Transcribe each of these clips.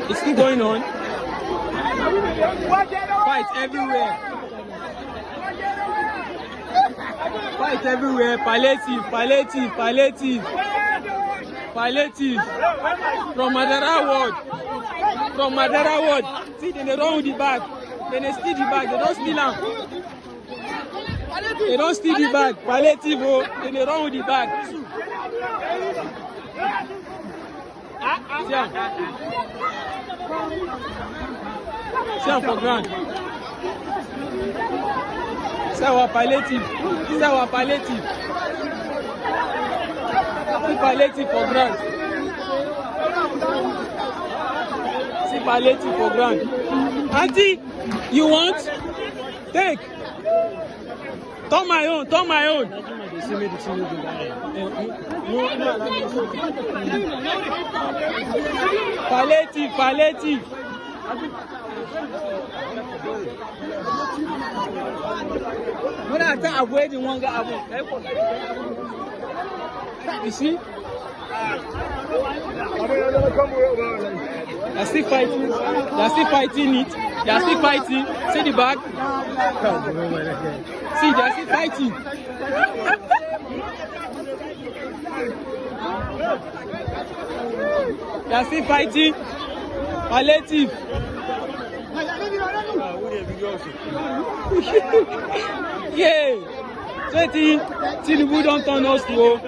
It's still going on. Fight everywhere. Fight everywhere. Palliative, palliative, palliative. Palliative. From Madara Ward. From Madara Ward. See, then they run with the bag. Then they steal the bag. They don't steal them. They don't steal the bag. Palliative, oh. Then they run with the bag. See for grand. See our palliative. See our palliative. See palliative for grand. See palliative for grand. Auntie, you want? Take. Turn my own. Turn my own. Palliative, palliative. When I start avoiding one guy, you see? They're still fighting. They're still fighting it. They're still fighting. See the back? See, they're still fighting. They're still fighting. Palliative. Yeah. 20. Tinubu don't turn us to.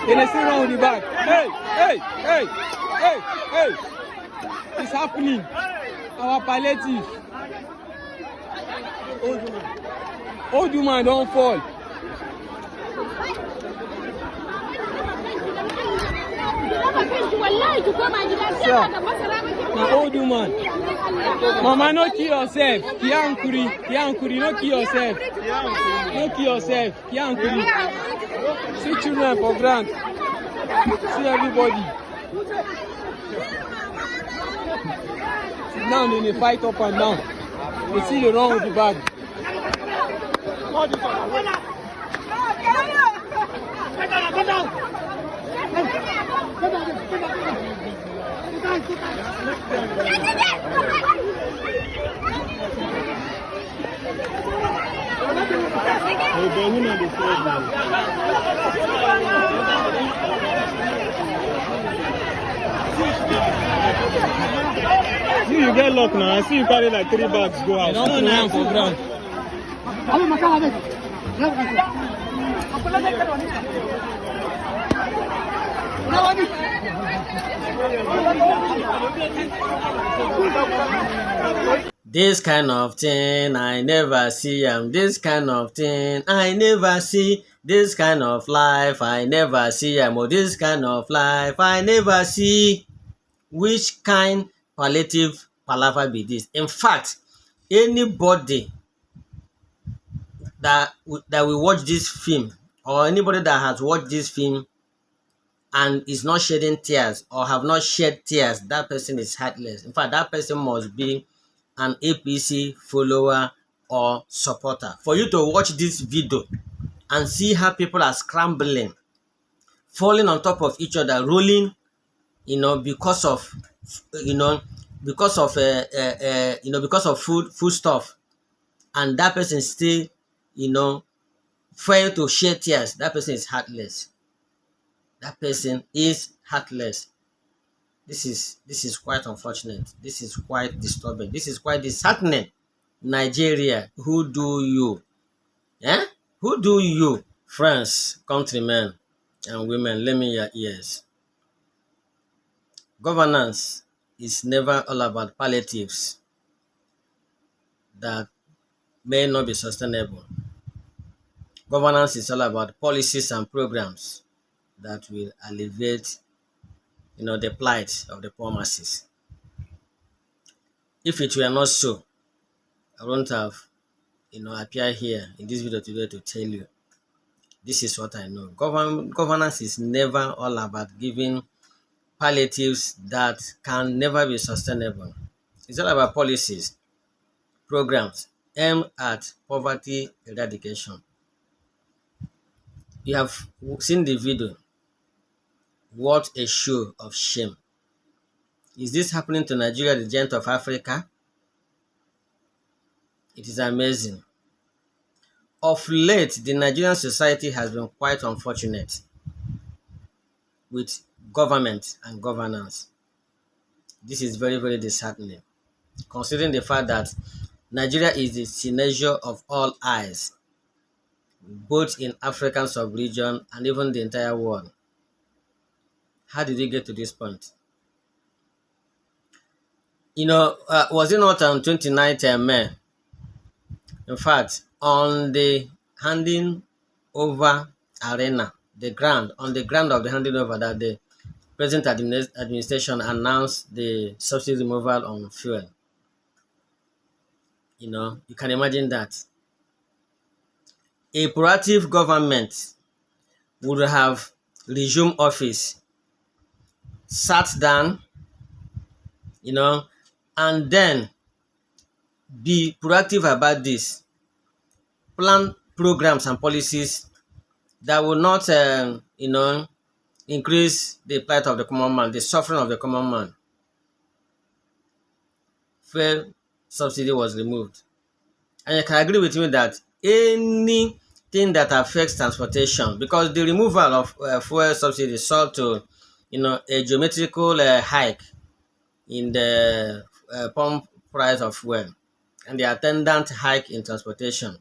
Then they still run with the back. Hey, hey, hey, hey, hey. It's happening. Our palliative. Old woman don't fall. Now old woman. Mama, no kill yourself. Kiankuri, Kiankuri, no kill yourself. No kill yourself. Kiankuri. See children for grant. See everybody. Now they fight up and down. They see the wrong with the bag. See, you get luck now. I see you carry like 3 bags go out. No, no, for ground. This kind of thing I never see. This kind of thing I never see. This kind of life I never see. This kind of life I never see. Which kind palliative palaver be this? In fact, anybody that will watch this film, or anybody that has watched this film and is not shedding tears or have not shed tears, that person is heartless. In fact, that person must be an APC follower or supporter. For you to watch this video and see how people are scrambling, falling on top of each other, rolling, because of food stuff, and that person still, fail to shed tears, that person is heartless. That person is heartless. This is quite unfortunate. This is quite disturbing. This is quite disheartening. Nigeria, who do you? Eh? Who do you? Friends, countrymen, and women, lend me your ears. Governance is never all about palliatives that may not be sustainable. Governance is all about policies and programs that will alleviate, the plight of the poor masses. If it were not so, I wouldn't have, appeared here in this video today to tell you. This is what I know. Governance is never all about giving palliatives that can never be sustainable. It's all about policies, programs aimed at poverty eradication. You have seen the video. What a show of shame. Is this happening to Nigeria, the giant of Africa? It is amazing. Of late, the Nigerian society has been quite unfortunate with government and governance. This is very, very disheartening, considering the fact that Nigeria is the signature of all eyes, both in African sub-region and even the entire world. How did we get to this point? Was it not on 29th May? In fact, on the handing over arena, on the ground of the handing over, that the present administration announced the subsidy removal on fuel. You can imagine that. A proactive government would have resumed office, sat down, and then be proactive about this, plan programs and policies that will not, increase the plight of the common man, the suffering of the common man. Fuel subsidy was removed. And you can agree with me that anything that affects transportation, because the removal of fuel subsidy sought to, a geometrical hike in the pump price of fuel and the attendant hike in transportation.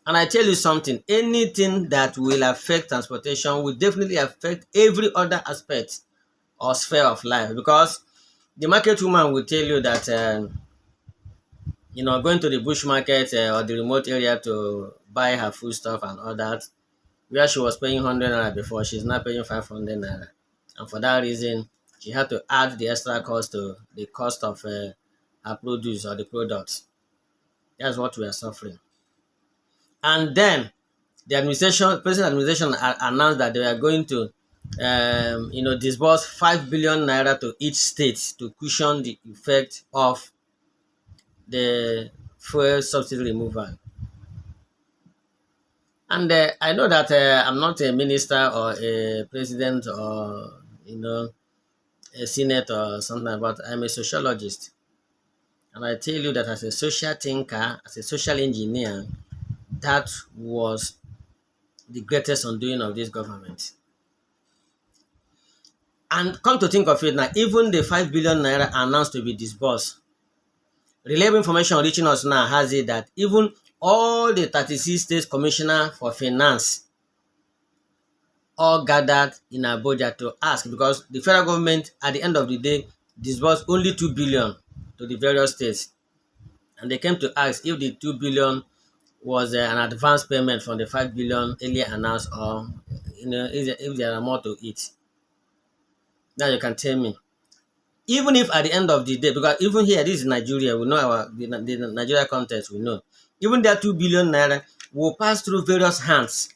And I tell you something, anything that will affect transportation will definitely affect every other aspect or sphere of life, because the market woman will tell you that, going to the bush market or the remote area to buy her food stuff and all that, where she was paying 100 naira before, she's now paying 500 naira. And for that reason, she had to add the extra cost to the cost of her produce or the product. That's what we are suffering. And then the present administration announced that they are going to, disburse 5 billion naira to each state to cushion the effect of the fuel subsidy removal. And I know that I'm not a minister or a president or, a senator or something, but I'm a sociologist. And I tell you that as a social thinker, as a social engineer, that was the greatest undoing of this government. And come to think of it now, even the 5 billion naira announced to be disbursed, reliable information reaching us now has it that even all the 36 states commissioner for finance all gathered in Abuja to ask, because the federal government at the end of the day disbursed only 2 billion to the various states. And they came to ask if the 2 billion was an advance payment from the 5 billion earlier announced, or if there are more to it. Now you can tell me. Even if at the end of the day, because even here, this is Nigeria, we know the Nigeria context, we know. Even that 2 billion naira will pass through various hands.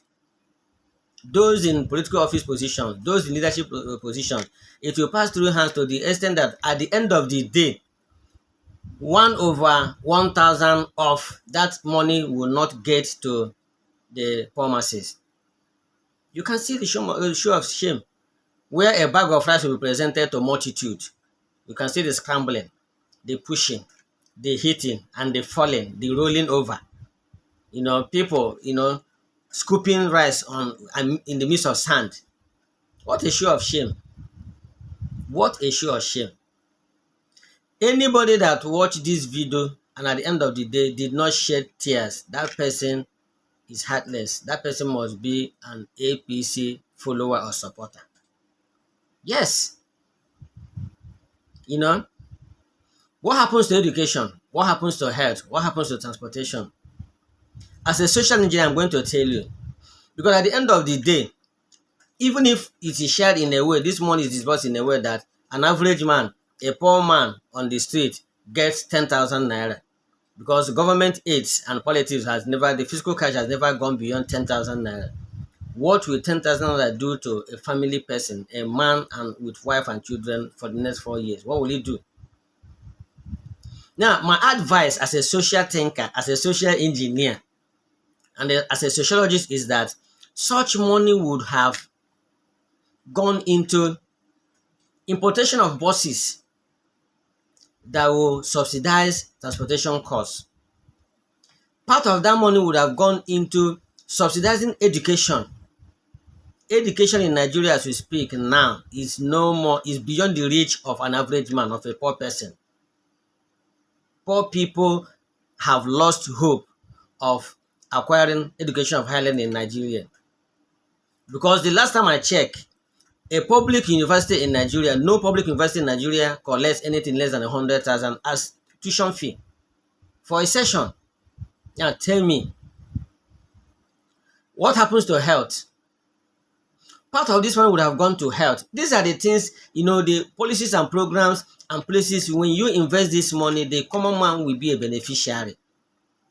Those in political office positions, those in leadership positions, it will pass through hands to the extent that at the end of the day, 1/1000 of that money will not get to the poor masses. You can see the show of shame, where a bag of rice will be presented to multitude. You can see the scrambling, the pushing, the hitting, and the falling, the rolling over. People, scooping rice in the midst of sand. What a show of shame. What a show of shame. Anybody that watched this video and at the end of the day did not shed tears, that person is heartless. That person must be an APC follower or supporter. Yes. What happens to education? What happens to health? What happens to transportation? As a social engineer, I'm going to tell you. Because at the end of the day, even if it is shared in a way, this money is disbursed in a way that an average man, a poor man on the street, gets 10,000 naira. Because government aids and palliatives the fiscal cash has never gone beyond 10,000 naira. What will 10,000 naira do to a family person, a man and with wife and children for the next 4 years? What will it do? Now, my advice as a social thinker, as a social engineer, and as a sociologist is that such money would have gone into importation of buses that will subsidize transportation costs. Part of that money would have gone into subsidizing education. Education in Nigeria as we speak now is no more, is beyond the reach of an average man, of a poor person. Poor people have lost hope of acquiring education of higher learning in Nigeria. Because the last time I checked, a public university in Nigeria, no public university in Nigeria collects anything less than 100,000 as tuition fee for a session. Now tell me, what happens to health? Part of this money would have gone to health. These are the things, the policies and programs and places. When you invest this money, the common man will be a beneficiary,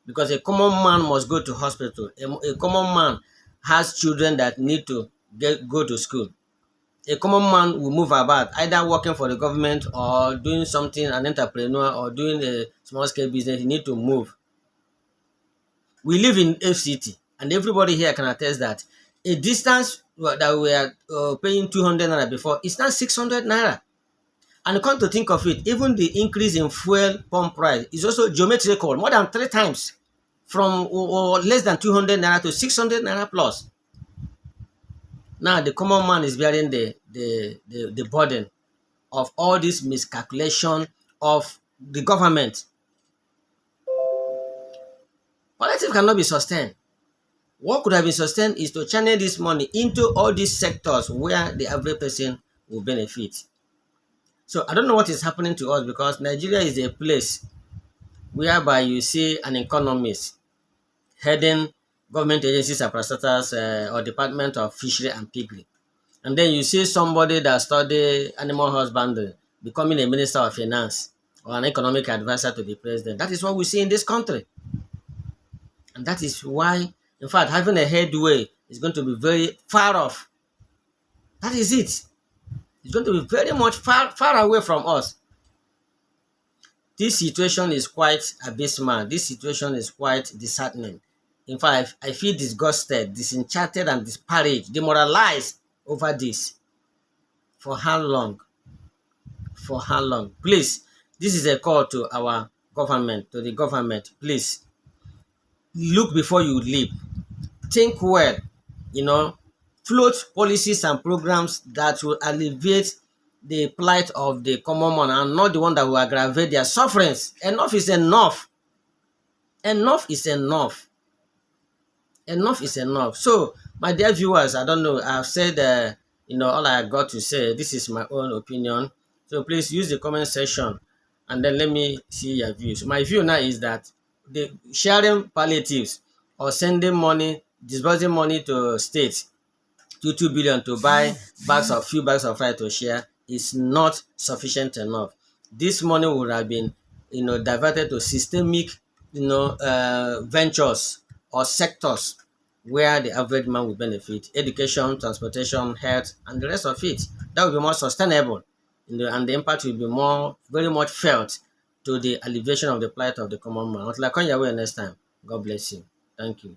because a common man must go to hospital. A common man has children that need to go to school. A common man will move about, either working for the government or doing something, an entrepreneur, or doing a small scale business. You need to move. We live in FCT, and everybody here can attest that a distance that we are paying 200 naira before is now 600 naira. And come to think of it, even the increase in fuel pump price is also geometrical, more than 3 times, from less than 200 naira to 600 naira plus. Now the common man is bearing the burden of all this miscalculation of the government. Palliative cannot be sustained. What could have been sustained is to channel this money into all these sectors where the average person will benefit. So I don't know what is happening to us, because Nigeria is a place whereby you see an economist heading government agencies and parastatals or Department of Fishery and Piggery. And then you see somebody that studied animal husbandry becoming a minister of finance or an economic advisor to the president. That is what we see in this country. And that is why, in fact, having a headway is going to be very far off. That is it. It's going to be very much far away from us. This situation is quite abysmal. This situation is quite disheartening. In fact, I feel disgusted, disenchanted, and disparaged, demoralized over this. For how long? For how long? Please, this is a call to our government, to the government. Please, look before you leap. Think well, float policies and programs that will alleviate the plight of the common man, and not the one that will aggravate their sufferings. Enough is enough. Enough is enough. Enough is enough. So, my dear viewers, I don't know, I've said, all I got to say. This is my own opinion. So please use the comment section and then let me see your views. My view now is that the sharing palliatives or sending money, disbursing money to states, 2 billion to buy few bags of rice to share, is not sufficient enough. This money would have been, diverted to systemic, ventures or sectors where the average man will benefit: education, transportation, health, and the rest of it. That will be more sustainable, and the impact will be very much felt to the alleviation of the plight of the common man. Until I come your way next time, God bless you. Thank you.